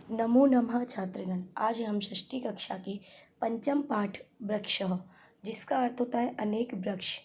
नमो नमः छात्रगण। आज हम षष्ठी कक्षा की पंचम पाठ वृक्ष, जिसका अर्थ होता है अनेक वृक्ष,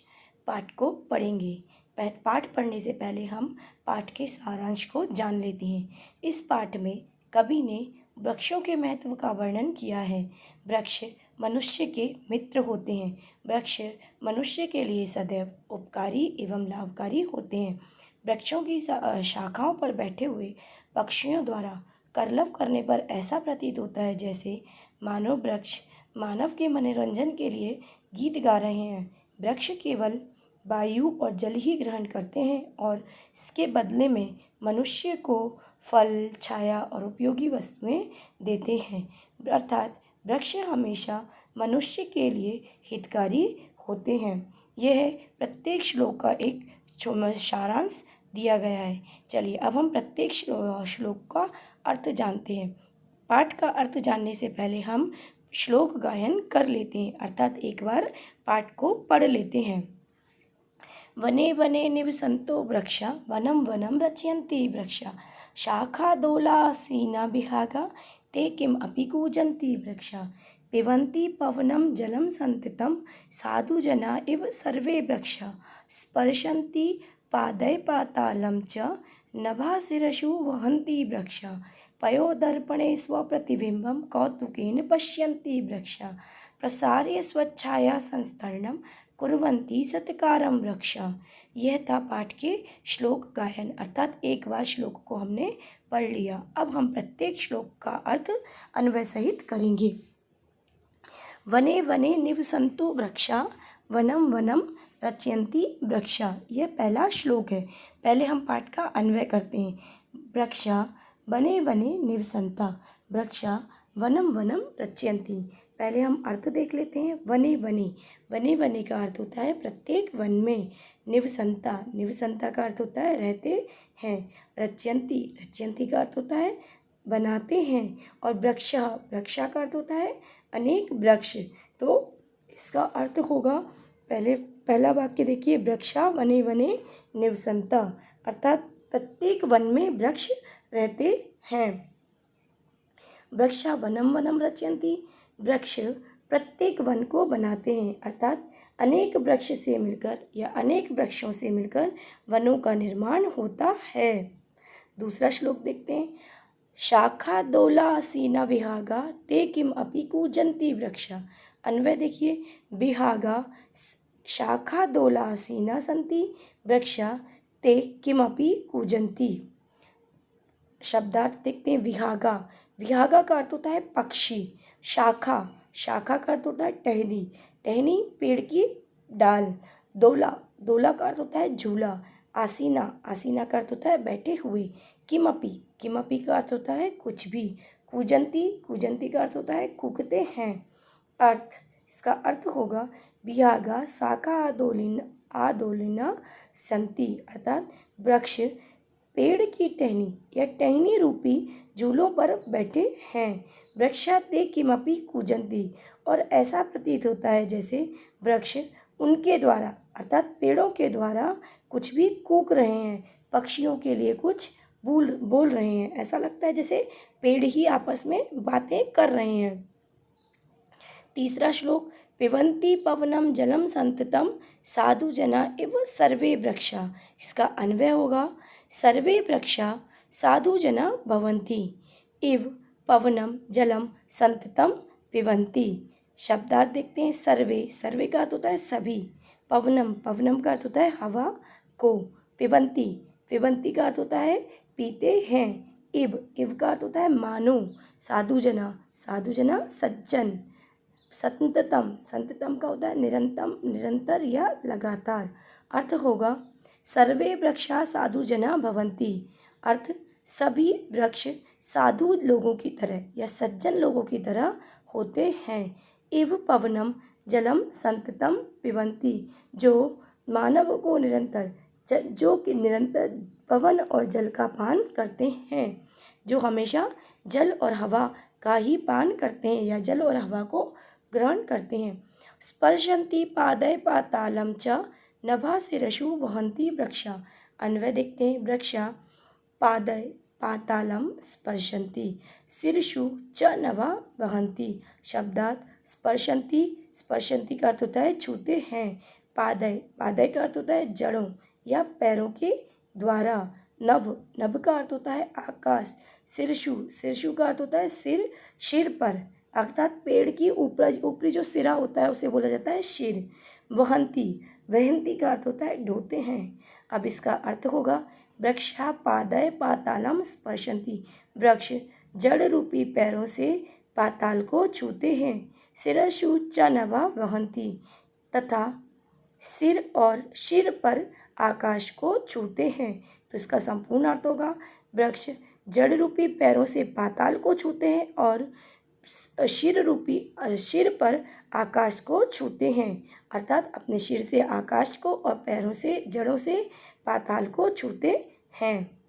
पाठ को पढ़ेंगे। पाठ पढ़ने से पहले हम पाठ के सारांश को जान लेते हैं। इस पाठ में कवि ने वृक्षों के महत्व का वर्णन किया है। वृक्ष मनुष्य के मित्र होते हैं। वृक्ष मनुष्य के लिए सदैव उपकारी एवं लाभकारी होते हैं। वृक्षों की शाखाओं पर बैठे हुए पक्षियों द्वारा कलरव करने पर ऐसा प्रतीत होता है जैसे मानव वृक्ष मानव के मनोरंजन के लिए गीत गा रहे हैं। वृक्ष केवल वायु और जल ही ग्रहण करते हैं और इसके बदले में मनुष्य को फल, छाया और उपयोगी वस्तुएं देते हैं। अर्थात वृक्ष हमेशा मनुष्य के लिए हितकारी होते हैं। यह प्रत्येक श्लोक का एक सारांश दिया गया है। चलिए अब हम प्रत्येक श्लोक का अर्थ जानते हैं। पाठ का अर्थ जानने से पहले हम श्लोक गायन कर लेते हैं, अर्थात एक बार पाठ को पढ़ लेते हैं। वने वने निवसन्तो वृक्षा वनं वनं रचयन्ति वृक्षा शाखादोलासीना विहागा ते किम अपि कूजन्ति वृक्षा पिबन्ति पवनं जलं सन्ततं साधु जना इव सर्वे वृक्षा स्पर्शन्ति पादैपातालं च नभाशिरसु वहन्ति वृक्षा पयोदर्पणे स्वप्रतिबिम्बं कौतुकेन पश्यन्ति वृक्षा प्रसार्य स्वच्छाया संस्तरणं कुर्वन्ति सत्कारं वृक्षा। यह था पाठ के श्लोक गायन, अर्थात एक बार श्लोक को हमने पढ़ लिया। अब हम प्रत्येक श्लोक का अर्थ अन्वय सहित करेंगे। वने वने निवसन्तो वृक्षा वनं वनं रचयन्ति वृक्षा। यह पहला श्लोक है। पहले हम पाठ का अन्वय करते हैं। वृक्षा वने वने निवसन्ता वृक्षा वनं वनं रचयन्ति। पहले हम अर्थ देख लेते हैं। वने वने, वने वने का अर्थ होता है प्रत्येक वन में। निवसन्ता, निवसन्ता का अर्थ होता है रहते हैं। रचयन्ति, रचयन्ति का अर्थ होता है बनाते हैं। और वृक्षा, वृक्षा का अर्थ होता है अनेक वृक्ष। तो इसका अर्थ होगा, पहला वाक्य देखिए, वृक्षा वने वने निवसन्ता, अर्थात प्रत्येक वन में वृक्ष रहते हैं। वृक्षा वनं वनं रचयन्ति, वृक्ष प्रत्येक वन को बनाते हैं, अर्थात अनेक वृक्ष से मिलकर या अनेक वृक्षों से मिलकर वनों का निर्माण होता है। दूसरा श्लोक देखते हैं। शाखा दोलासीना विहागा ते किम अपि कूजन्ति वृक्षा। अन्वय देखिए। विहागा शाखा दोलासीना सन्ति वृक्षा ते किमपि कूजन्ति। शब्दार्थ देखते हैं। विहागा, विहागा का अर्थ होता है पक्षी। शाखा, शाखा का अर्थ होता है टहनी, टहनी पेड़ की डाल। दोला, दोला का अर्थ होता है झूला। आसीना, आसीना का अर्थ होता है बैठे हुए। किमपि, किमपि का अर्थ होता है कुछ भी। कूजन्ति, कूजन्ति का अर्थ होता है कूकते हैं। अर्थ, इसका अर्थ होगा विहागा शाखा आदोलिना सन्ति, अर्थात वृक्ष पेड़ की टहनी या टहनी रूपी झूलों पर बैठे हैं। वृक्षा ते किमपि कूजन्ति, और ऐसा प्रतीत होता है जैसे वृक्ष उनके द्वारा, अर्थात पेड़ों के द्वारा कुछ भी कूक रहे हैं, पक्षियों के लिए कुछ बोल रहे हैं। ऐसा लगता है जैसे पेड़ ही आपस में बातें कर रहे हैं। तीसरा श्लोक। पिबन्ति पवनं जलं सन्ततं साधु जना इव सर्वे वृक्षा। इसका अन्वय होगा सर्वे वृक्षा साधु जना भवन्ति इव पवनं जलं सन्ततं पिबन्ति। शब्दार्थ देखते हैं। सर्वे, सर्वे का अर्थ होता है सभी। पवनम, पवनम का अर्थ होता है हवा को। पिबन्ति, पिबन्ति का अर्थ होता है पीते हैं। इव, इव का अर्थ होता है मानो। साधु जना, साधु जना सज्जन। संततम, संततम का होता है निरंतम, निरंतर या लगातार। अर्थ होगा सर्वे वृक्षा साधु जना भवन्ति, अर्थ सभी वृक्ष साधु लोगों की तरह या सज्जन लोगों की तरह होते हैं। इव पवनम जलम संततम पिबन्ति, जो मानव को निरंतर, जो कि निरंतर पवन और जल का पान करते हैं, जो हमेशा जल और हवा का ही पान करते हैं या जल और हवा को ग्रहण करते हैं। स्पर्शन्ति पादै पातालं च नभाशिरसु वहन्ति वृक्षा। अन्वय देखते हैं। वृक्षा पादय, पातालम स्पर्शन्ति। शीर्षु च नभा वहन्ति। शब्दार्थ स्पर्शन्ति, स्पर्शन्ति का अर्थ होता है छूते हैं। पादय, पादय का अर्थ होता है जड़ों या पैरों के द्वारा। नभ, नभ का अर्थ होता है आकाश। शीर्षु, शीर्षु का अर्थ होता है सिर, सिर पर, अर्थात पेड़ की ऊपरी जो सिरा होता है उसे बोला जाता है सिर। वहंती, वहंती का अर्थ होता है ढोते हैं। अब इसका अर्थ होगा वृक्षा पादय पातालम स्पर्शन्ति। वृक्ष जड़ रूपी पैरों से पाताल को छूते हैं। शिरशु च नभा वहन्ति, तथा सिर और सिर पर आकाश को छूते हैं। तो इसका संपूर्ण अर्थ होगा वृक्ष जड़ रूपी पैरों से पाताल को छूते हैं और सिर रूपी सिर पर आकाश को छूते हैं, अर्थात अपने सिर से आकाश को और पैरों से जड़ों से पाताल को छूते हैं।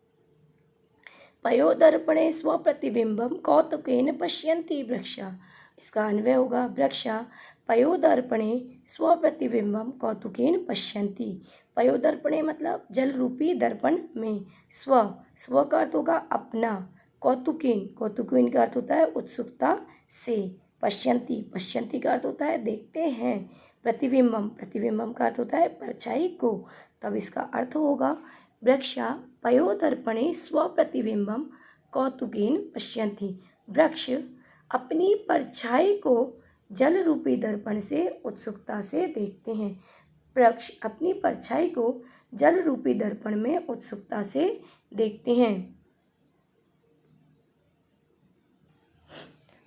पयोदर्पणे स्वप्रतिबिंबम कौतुकेन पश्यन्ति वृक्षा। इसका अन्वय होगा वृक्षा पयोदर्पणे स्वप्रतिबिंबम कौतुकेन पश्यन्ति। पयोदर्पणे मतलब जल रूपी दर्पण में। स्व, स्व का अर्थ होगा अपना। कौतुकेन, कौतुकेन का अर्थ होता है उत्सुकता से। पश्यन्ति, पश्यन्ति का अर्थ होता है देखते हैं। प्रतिबिंबम, प्रतिबिंबम का अर्थ होता है परछाई को। तब इसका अर्थ होगा वृक्षा पयोदर्पणे स्वप्रतिबिंबम कौतुकेन पश्यन्ति। वृक्ष अपनी परछाई को जल रूपी दर्पण से उत्सुकता से देखते हैं। वृक्ष अपनी परछाई को जल रूपी दर्पण में उत्सुकता से देखते हैं।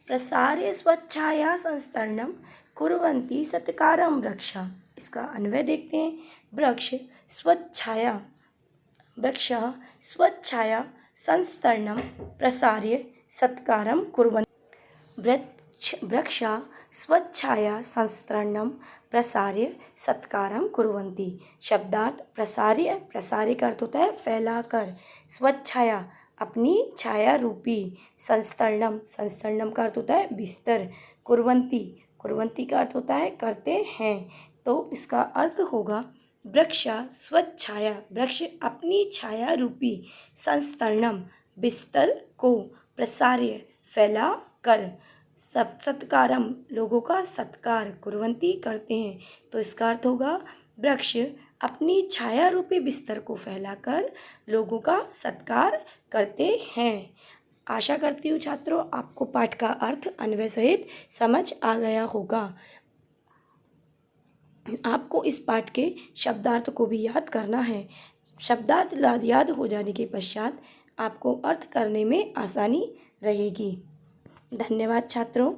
प्रसार्य स्वच्छाया संस्तरणम कुर्वन्ति सत्कारं वृक्षा। इसका अन्वय देखते हैं। वृक्ष स्वच्छाया, वृक्षः स्वच्छाया संस्तरणं प्रसार्य सत्कारं कुर्वन्ति। वृक्षा स्वच्छाया संस्तरणं प्रसार्य सत्कारं कुर्वन्ति। शब्दार्थ प्रसार्य, प्रसार्य का अर्थ होता है फैलाकर। स्वच्छाया अपनी छाया रूपी। संस्तरणम, संस्तरणम का अर्थ होता है बिस्तर। कुर्वन्ति, कुर्वन्ति का अर्थ होता है करते हैं। तो इसका अर्थ होगा वृक्षा स्वच्छाया, वृक्ष अपनी छाया रूपी संस्तरणम बिस्तर को प्रसार्य फैला कर सत्कारम लोगों का सत्कार कुर्वन्ति करते हैं। तो इसका अर्थ होगा वृक्ष अपनी छाया रूपी बिस्तर को फैलाकर लोगों का सत्कार करते हैं। आशा करती हूँ छात्रों आपको पाठ का अर्थ अन्वय सहित समझ आ गया होगा। आपको इस पाठ के शब्दार्थ को भी याद करना है। शब्दार्थ याद हो जाने के पश्चात आपको अर्थ करने में आसानी रहेगी। धन्यवाद छात्रों।